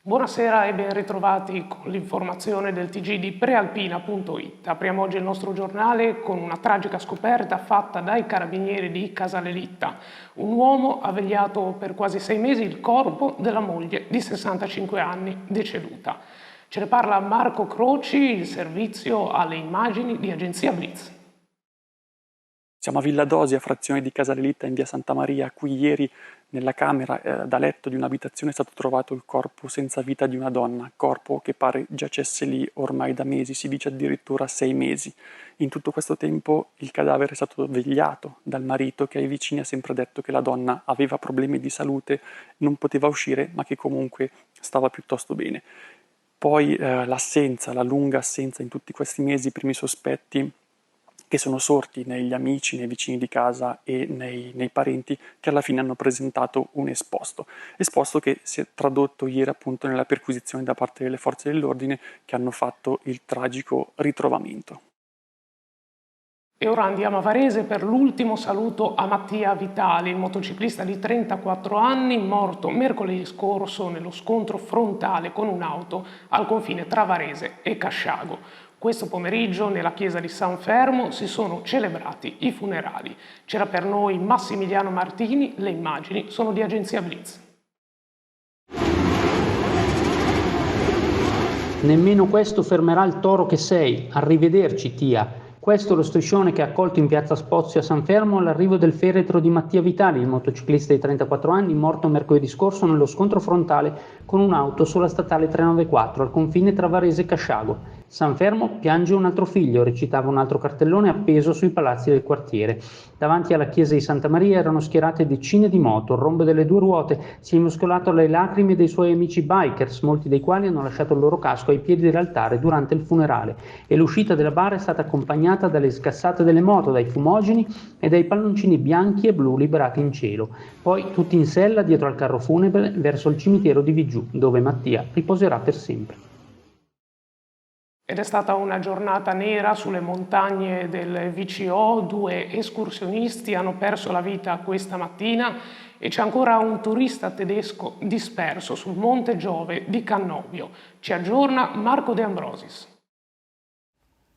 Buonasera e ben ritrovati con l'informazione del TG di prealpina.it. Apriamo oggi il nostro giornale con una tragica scoperta fatta dai carabinieri di Casale Litta. Un uomo ha vegliato per quasi 6 mesi il corpo della moglie di 65 anni deceduta. Ce ne parla Marco Croci, il servizio alle immagini di Agenzia Blitz. Siamo a Villa Dosia, frazione di Casale Litta in via Santa Maria. Qui ieri nella camera da letto di un'abitazione è stato trovato il corpo senza vita di una donna, corpo che pare giacesse lì ormai da mesi, si dice addirittura 6 mesi. In tutto questo tempo il cadavere è stato vegliato dal marito, che ai vicini ha sempre detto che la donna aveva problemi di salute, non poteva uscire, ma che comunque stava piuttosto bene. Poi la lunga assenza in tutti questi mesi, i primi sospetti che sono sorti negli amici, nei vicini di casa e nei parenti, che alla fine hanno presentato un esposto che si è tradotto ieri appunto nella perquisizione da parte delle forze dell'ordine che hanno fatto il tragico ritrovamento. E ora andiamo a Varese per l'ultimo saluto a Mattia Vitali, il motociclista di 34 anni, morto mercoledì scorso nello scontro frontale con un'auto al confine tra Varese e Casciago. Questo pomeriggio nella chiesa di San Fermo si sono celebrati i funerali. C'era per noi Massimiliano Martini, le immagini sono di Agenzia Blitz. Nemmeno questo fermerà il toro che sei. Arrivederci, Tia. Questo è lo striscione che ha accolto in piazza Spozio a San Fermo all'arrivo del feretro di Mattia Vitali, il motociclista di 34 anni, morto mercoledì scorso nello scontro frontale con un'auto sulla statale 394 al confine tra Varese e Casciago. San Fermo piange un altro figlio, recitava un altro cartellone appeso sui palazzi del quartiere. Davanti alla chiesa di Santa Maria erano schierate decine di moto, il rombo delle due ruote si è mescolato alle lacrime dei suoi amici bikers, molti dei quali hanno lasciato il loro casco ai piedi dell'altare durante il funerale, e l'uscita della bara è stata accompagnata dalle scassate delle moto, dai fumogeni e dai palloncini bianchi e blu liberati in cielo. Poi tutti in sella dietro al carro funebre verso il cimitero di Vigiù, dove Mattia riposerà per sempre. Ed è stata una giornata nera sulle montagne del VCO, 2 escursionisti hanno perso la vita questa mattina e c'è ancora un turista tedesco disperso sul Monte Giove di Cannobio. Ci aggiorna Marco De Ambrosis.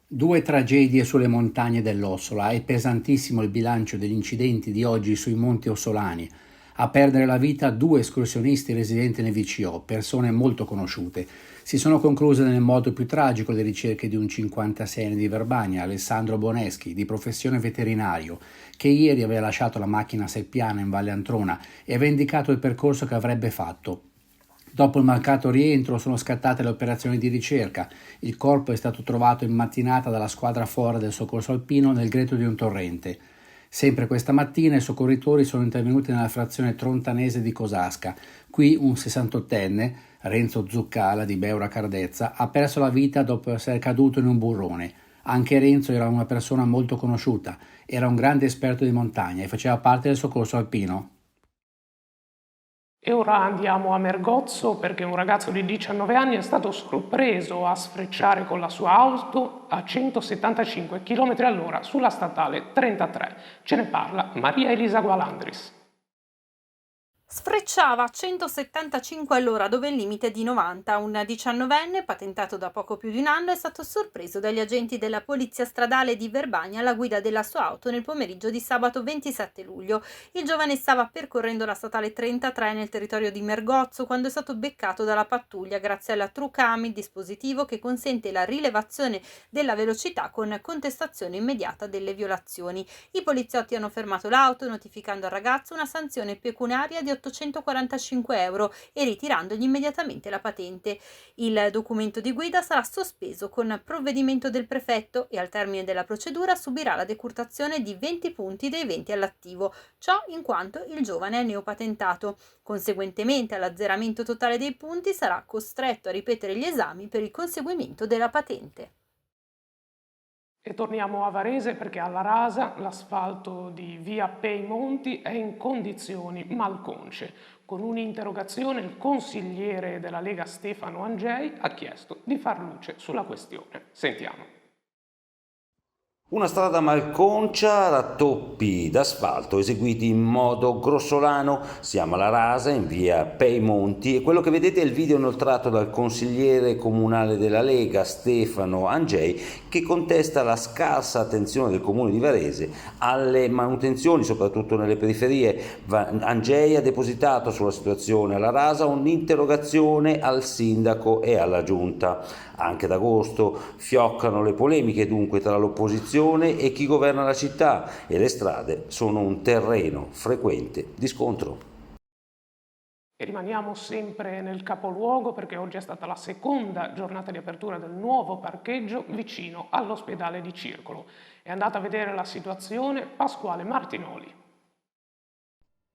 2 tragedie sulle montagne dell'Ossola. È pesantissimo il bilancio degli incidenti di oggi sui monti ossolani. A perdere la vita 2 escursionisti residenti nel VCO, persone molto conosciute. Si sono concluse nel modo più tragico le ricerche di un 56enne di Verbania, Alessandro Boneschi, di professione veterinario, che ieri aveva lasciato la macchina seppiana in Valle Antrona e aveva indicato il percorso che avrebbe fatto. Dopo il mancato rientro sono scattate le operazioni di ricerca. Il corpo è stato trovato in mattinata dalla squadra FOR del soccorso alpino nel greto di un torrente. Sempre questa mattina i soccorritori sono intervenuti nella frazione trontanese di Cosasca. Qui un 68enne, Renzo Zuccala di Beura Cardezza, ha perso la vita dopo essere caduto in un burrone. Anche Renzo era una persona molto conosciuta, era un grande esperto di montagna e faceva parte del soccorso alpino. E ora andiamo a Mergozzo perché un ragazzo di 19 anni è stato sorpreso a sfrecciare con la sua auto a 175 km all'ora sulla statale 33. Ce ne parla Maria Elisa Gualandris. Sfrecciava a 175 all'ora dove il limite è di 90. Un 19enne, patentato da poco più di un anno, è stato sorpreso dagli agenti della Polizia Stradale di Verbania alla guida della sua auto nel pomeriggio di sabato 27 luglio. Il giovane stava percorrendo la statale 33 nel territorio di Mergozzo quando è stato beccato dalla pattuglia grazie alla TrueCam, il dispositivo che consente la rilevazione della velocità con contestazione immediata delle violazioni. I poliziotti hanno fermato l'auto notificando al ragazzo una sanzione pecuniaria di 845 euro e ritirandogli immediatamente la patente. Il documento di guida sarà sospeso con provvedimento del prefetto e al termine della procedura subirà la decurtazione di 20 punti dei 20 all'attivo, ciò in quanto il giovane è neopatentato. Conseguentemente all'azzeramento totale dei punti sarà costretto a ripetere gli esami per il conseguimento della patente. E torniamo a Varese perché alla Rasa l'asfalto di via Peimonti è in condizioni malconce. Con un'interrogazione il consigliere della Lega Stefano Angei ha chiesto di far luce sulla questione. Sentiamo. Una strada malconcia, rattoppi d'asfalto eseguiti in modo grossolano. Siamo alla Rasa, in via Peimonti, e quello che vedete è il video inoltrato dal consigliere comunale della Lega, Stefano Angei, che contesta la scarsa attenzione del comune di Varese alle manutenzioni, soprattutto nelle periferie. Angei ha depositato sulla situazione alla Rasa un'interrogazione al sindaco e alla giunta. Anche ad agosto fioccano le polemiche dunque tra l'opposizione e chi governa la città, e le strade sono un terreno frequente di scontro. E rimaniamo sempre nel capoluogo, perché oggi è stata la seconda giornata di apertura del nuovo parcheggio vicino all'ospedale di Circolo. È andata a vedere la situazione Pasquale Martinoli.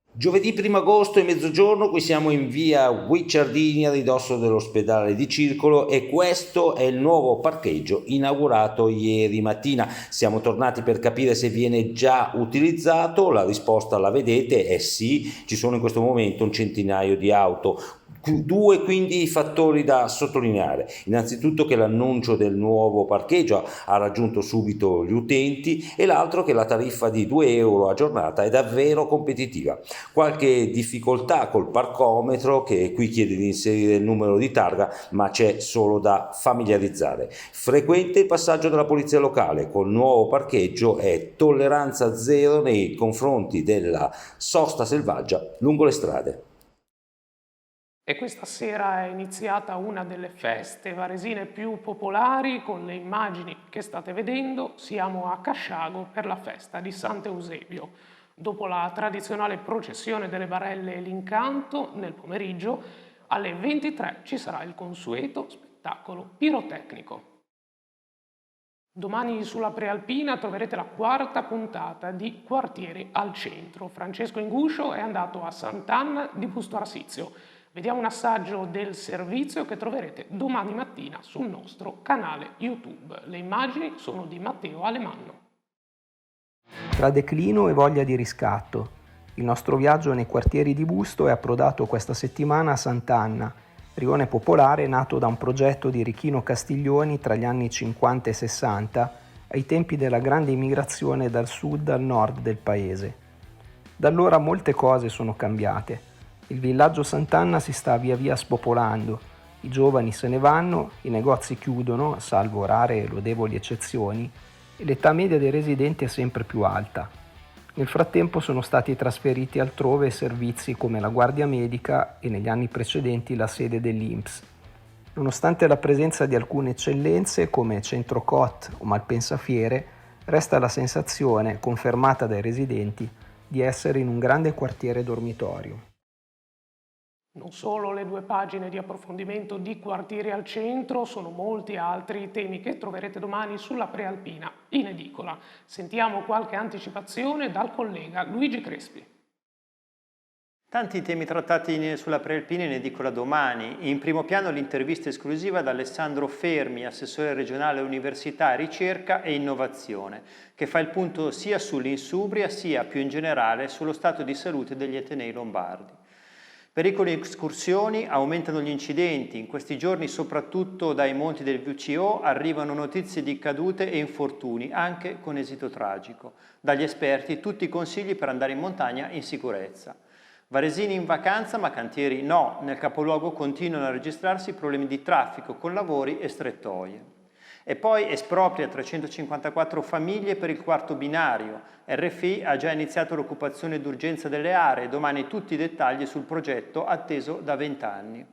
Giovedì 1 agosto e mezzogiorno, qui siamo in via Guicciardini a ridosso dell'ospedale di Circolo, e questo è il nuovo parcheggio inaugurato ieri mattina. Siamo tornati per capire se viene già utilizzato. La risposta la vedete, è sì, ci sono in questo momento un centinaio di auto. Due quindi i fattori da sottolineare: innanzitutto che l'annuncio del nuovo parcheggio ha raggiunto subito gli utenti, e l'altro che la tariffa di 2 euro a giornata è davvero competitiva. Qualche difficoltà col parcometro, che qui chiede di inserire il numero di targa, ma c'è solo da familiarizzare. Frequente il passaggio della polizia locale. Col nuovo parcheggio è tolleranza zero nei confronti della sosta selvaggia lungo le strade. E questa sera è iniziata una delle feste varesine più popolari. Con le immagini che state vedendo siamo a Casciago per la festa di Sant'Eusebio. Dopo la tradizionale processione delle barelle e l'incanto, nel pomeriggio alle 23 ci sarà il consueto spettacolo pirotecnico. Domani sulla Prealpina troverete la quarta puntata di Quartieri al Centro. Francesco Inguscio è andato a Sant'Anna di Busto Arsizio. Vediamo un assaggio del servizio che troverete domani mattina sul nostro canale YouTube. Le immagini sono di Matteo Alemanno. Tra declino e voglia di riscatto, il nostro viaggio nei quartieri di Busto è approdato questa settimana a Sant'Anna, rione popolare nato da un progetto di Richino Castiglioni tra gli anni 50 e 60, ai tempi della grande immigrazione dal sud al nord del paese. Da allora molte cose sono cambiate. Il villaggio Sant'Anna si sta via via spopolando, i giovani se ne vanno, i negozi chiudono, salvo rare e lodevoli eccezioni, e l'età media dei residenti è sempre più alta. Nel frattempo sono stati trasferiti altrove servizi come la guardia medica e negli anni precedenti la sede dell'INPS. Nonostante la presenza di alcune eccellenze come Centro Cot o Malpensa Fiere, resta la sensazione, confermata dai residenti, di essere in un grande quartiere dormitorio. Non solo le 2 pagine di approfondimento di Quartieri al Centro, sono molti altri temi che troverete domani sulla Prealpina in edicola. Sentiamo qualche anticipazione dal collega Luigi Crespi. Tanti temi trattati sulla Prealpina in edicola domani. In primo piano l'intervista esclusiva ad Alessandro Fermi, assessore regionale Università, Ricerca e Innovazione, che fa il punto sia sull'Insubria sia più in generale sullo stato di salute degli atenei lombardi. Pericoli e escursioni, aumentano gli incidenti. In questi giorni, soprattutto dai monti del VCO, arrivano notizie di cadute e infortuni, anche con esito tragico. Dagli esperti tutti i consigli per andare in montagna in sicurezza. Varesini in vacanza, ma cantieri no. Nel capoluogo continuano a registrarsi problemi di traffico con lavori e strettoie. E poi espropria 354 famiglie per il quarto binario. RFI ha già iniziato l'occupazione d'urgenza delle aree, domani tutti i dettagli sul progetto atteso da 20 anni.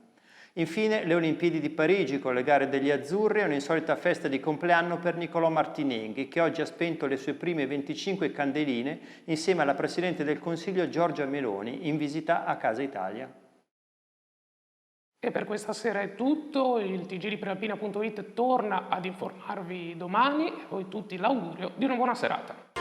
Infine le Olimpiadi di Parigi con le gare degli azzurri e un'insolita festa di compleanno per Niccolò Martinenghi, che oggi ha spento le sue prime 25 candeline insieme alla Presidente del Consiglio Giorgia Meloni in visita a Casa Italia. E per questa sera è tutto. Il TG di Prealpina.it torna ad informarvi domani, e a voi tutti l'augurio di una buona serata.